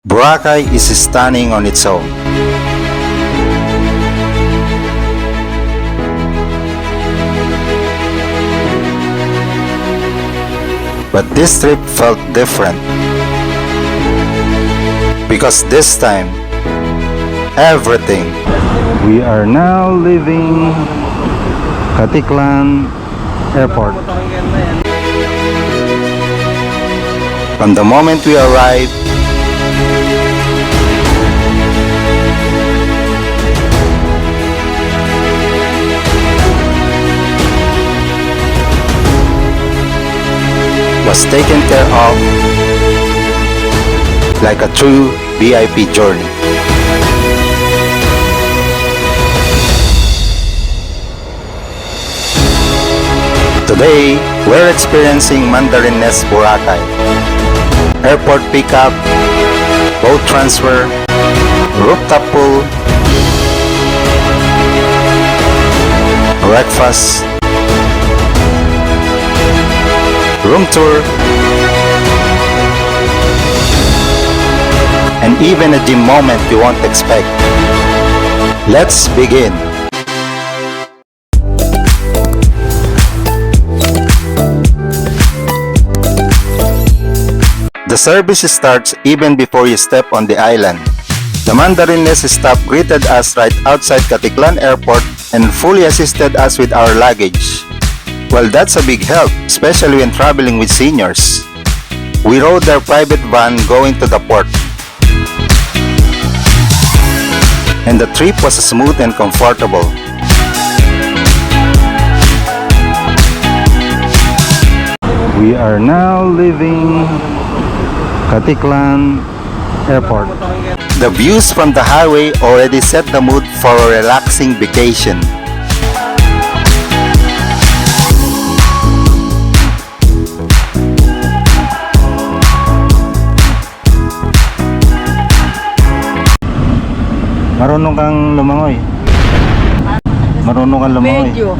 Boracay is stunning on its own. But this trip felt different. Because this time, everything. We are now leaving Katiklan Airport. From the moment we arrived, was taken care of like a true VIP journey. Today, we're experiencing Mandarin Nest Boracay, airport pickup, boat transfer, rooftop pool, breakfast, room tour, and even a gym moment you won't expect. Let's begin. The service starts even before you step on the island. The Mandarin Nest staff greeted us right outside Katiklan Airport and fully assisted us with our luggage. Well, that's a big help, especially when traveling with seniors. We rode their private van going to the port. And the trip was smooth and comfortable. We are now leaving Katiklan Airport. The views from the highway already set the mood for a relaxing vacation. Marunong kang lumangoy. Marunong kang lumangoy. Medyo.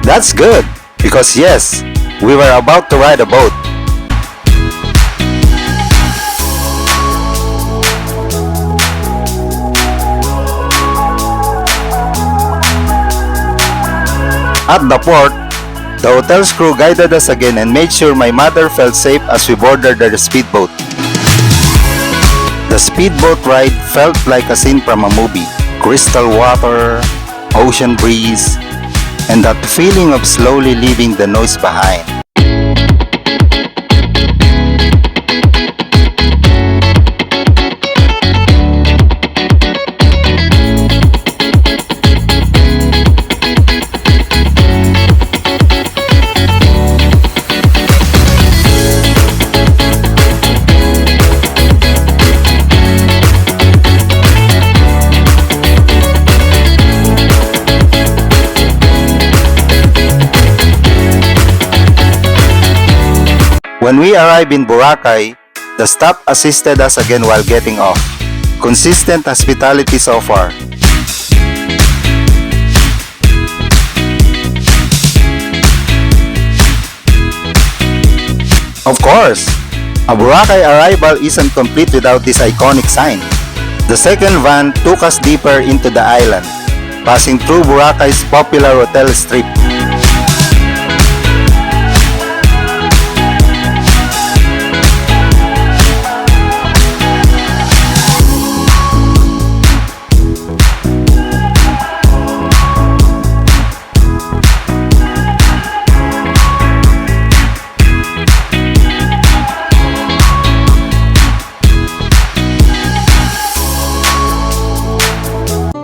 That's good, because yes, we were about to ride a boat. At the port, the hotel's crew guided us again and made sure my mother felt safe as we boarded the speedboat. The speedboat ride felt like a scene from a movie. Crystal water, ocean breeze, and that feeling of slowly leaving the noise behind. When we arrived in Boracay, the staff assisted us again while getting off. Consistent hospitality so far. Of course, a Boracay arrival isn't complete without this iconic sign. The second van took us deeper into the island, passing through Boracay's popular hotel strip.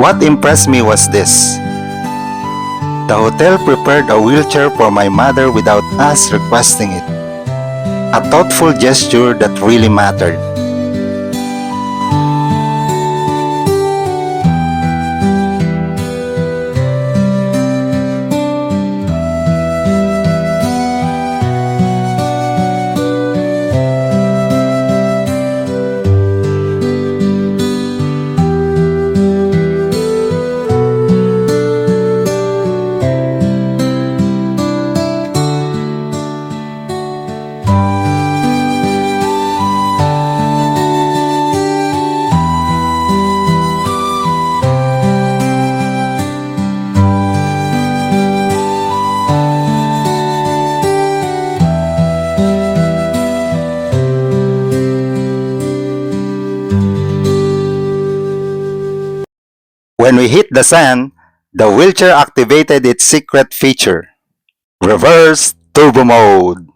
What impressed me was this. The hotel prepared a wheelchair for my mother without us requesting it. A thoughtful gesture that really mattered. When we hit the sand, the wheelchair activated its secret feature, reverse turbo mode.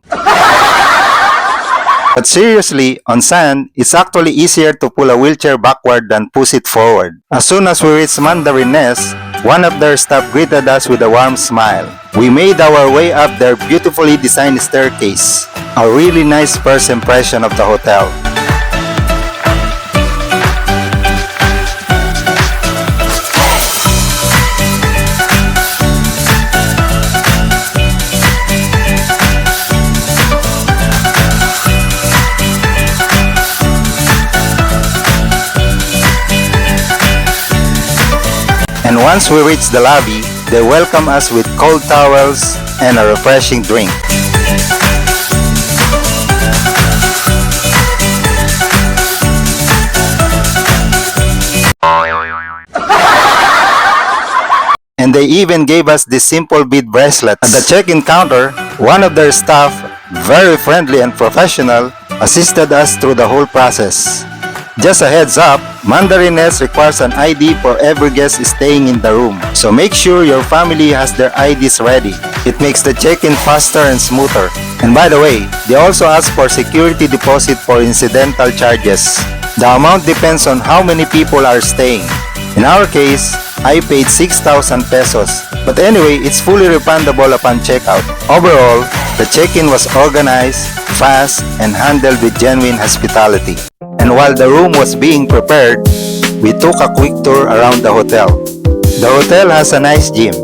But seriously, on sand, it's actually easier to pull a wheelchair backward than push it forward. As soon as we reached Mandarin Nest, one of their staff greeted us with a warm smile. We made our way up their beautifully designed staircase, a really nice first impression of the hotel. And once we reached the lobby, they welcomed us with cold towels and a refreshing drink. And they even gave us this simple bead bracelet. At the check-in counter, one of their staff, very friendly and professional, assisted us through the whole process. Just a heads up, Mandarin Nest requires an ID for every guest staying in the room, so make sure your family has their IDs ready. It makes the check-in faster and smoother. And by the way, they also ask for security deposit for incidental charges. The amount depends on how many people are staying. In our case, I paid 6,000 pesos. But anyway, it's fully refundable upon checkout. Overall, the check-in was organized, fast, and handled with genuine hospitality. And while the room was being prepared, we took a quick tour around the hotel. The hotel has a nice gym.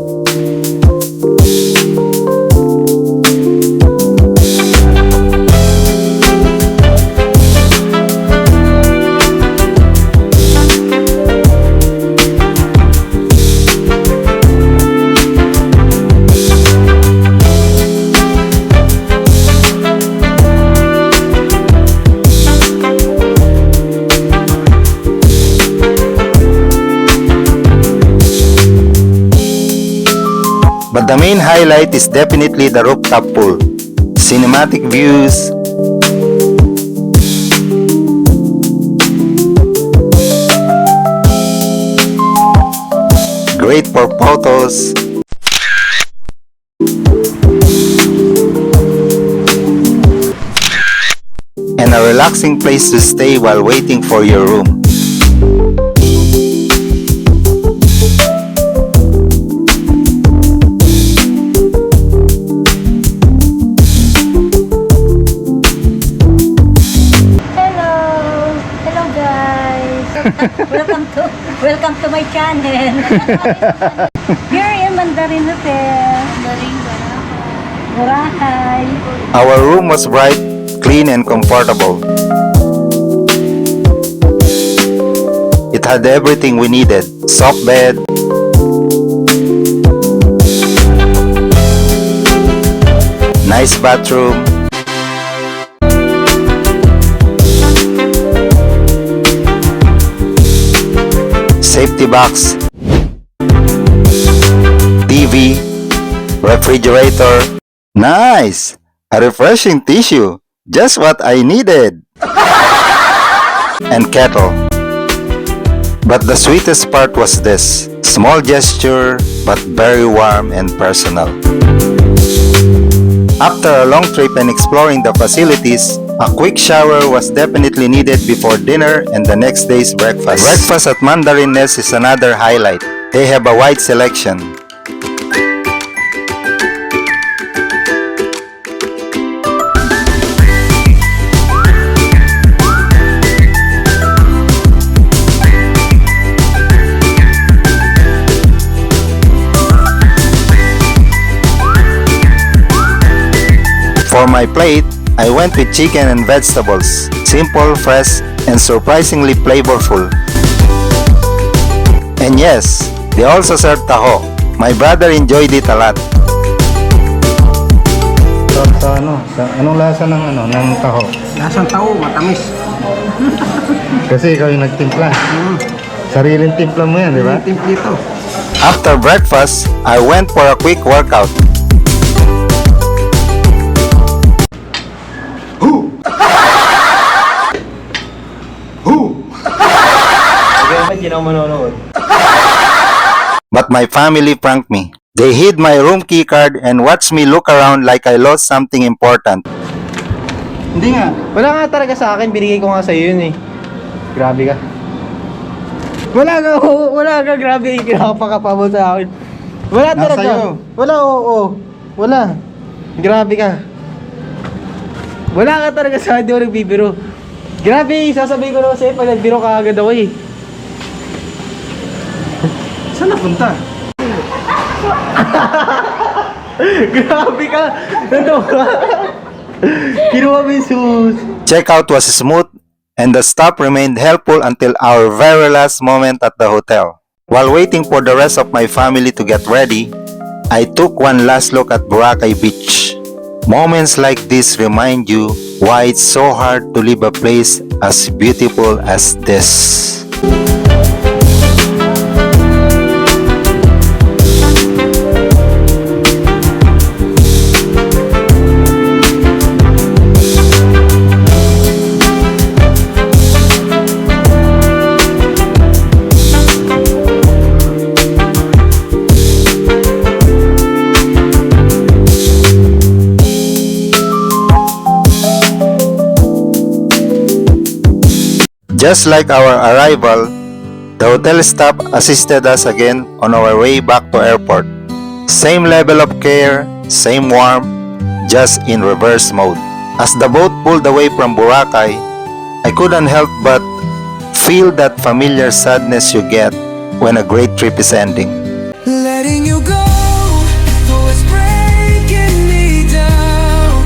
But the main highlight is definitely the rooftop pool. Cinematic views, great for photos, and a relaxing place to stay while waiting for your room. Welcome to my channel. Here in Mandarin Hotel. Mandarin Boracay. Our room was bright, clean, and comfortable. It had everything we needed: soft bed, nice bathroom, safety box, TV, refrigerator. Nice! A refreshing tissue. Just what I needed. And kettle. But the sweetest part was this. Small gesture, but very warm and personal. After a long trip and exploring the facilities, a quick shower was definitely needed before dinner and the next day's breakfast. Breakfast at Mandarin Nest is another highlight. They have a wide selection. For my plate, I went with chicken and vegetables. Simple, fresh, and surprisingly flavorful. And yes, they also served taho. My brother enjoyed it a lot. Anong lasa ng taho? Lasang taho, matamis. Kasi ikaw yung nagtimpla. Sariling timpla mo yan, di ba? Timplito. After breakfast, I went for a quick workout. Hindi ako manonood. But my family pranked me. They hid my room keycard and watched me look around like I lost something important. Hindi nga. Wala nga talaga sa akin. Binigay ko nga sa'yo yun eh. Grabe ka. Wala ka. Grabe. Kinakapakapa mo sa akin. Wala talaga. Nasa'yo. Wala, oo. Wala. Grabe ka. Wala ka talaga sa akin. Di ako nagbibiro. Grabe. Sasabihin ko naman sa'yo pag nagbiro ka agad ako eh. Saan napunta? Grabe ka. Ano ka? Kinuha mo yung sus. Checkout was smooth and the staff remained helpful until our very last moment at the hotel. While waiting for the rest of my family to get ready, I took one last look at Boracay Beach. Moments like this remind you why it's so hard to leave a place as beautiful as this. Just like our arrival, the hotel staff assisted us again on our way back to airport. Same level of care, same warmth, just in reverse mode. As the boat pulled away from Boracay, I couldn't help but feel that familiar sadness you get when a great trip is ending. Letting you go was breaking me down.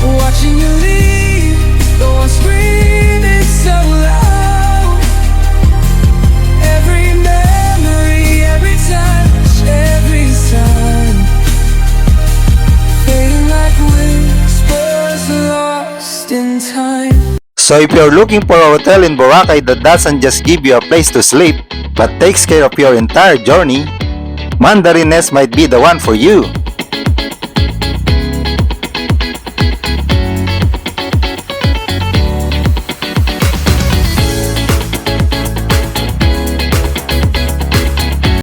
Watching you leave, though I'm screaming so loud. Every memory, every touch, every sign, fading like whispers lost in time. So if you're looking for a hotel in Boracay that doesn't just give you a place to sleep, but takes care of your entire journey, Mandarin Nest might be the one for you.